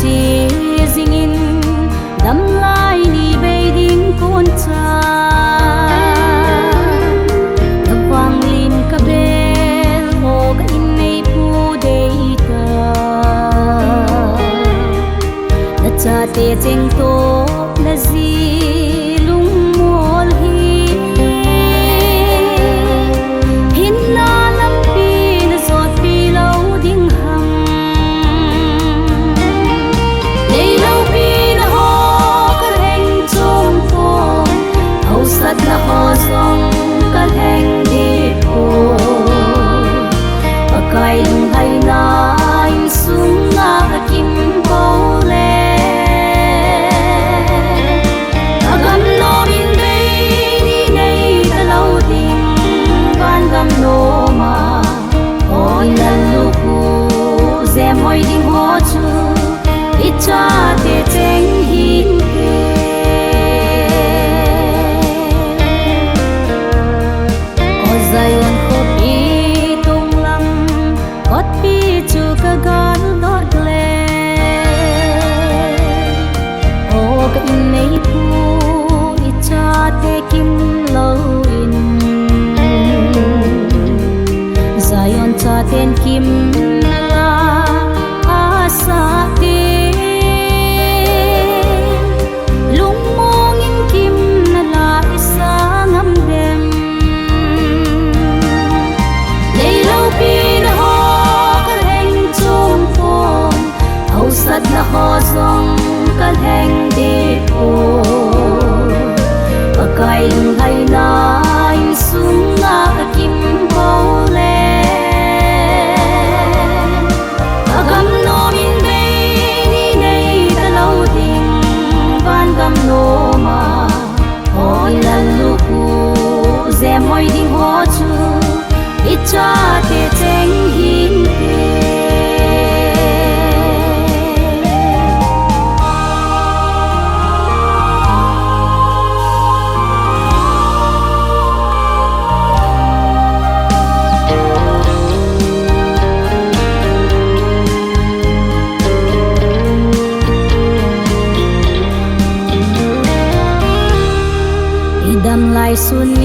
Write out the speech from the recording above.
chi zingin dam lai ni be ding kon cha nawang lim ka bel o ka in nei pu dei ta na cha te cheng to na zi lung mol hi hin na lam pi na zot pi lo ding ham nei lo pi na ho ka heng chom po au sat na ho song ka heng di po akai lung hai na in sung na ka kim po le no ma oi na lu ku ze moi ding ho chu I cha te cheng hin ke o zion ko pi tung lam ot pi chu ka gan dot le o ka in nei pu I cha te kim lo cha ten kim la asa te lung mong in kim na la isa ngam dem nei lo pi na ho ka heng chom pom au sat na ho zong ka heng de po akai lung hai na in sung na kim po le no ma oi la lu ku ze moi ding ho chu I cha te cheng hin ke dam lai sun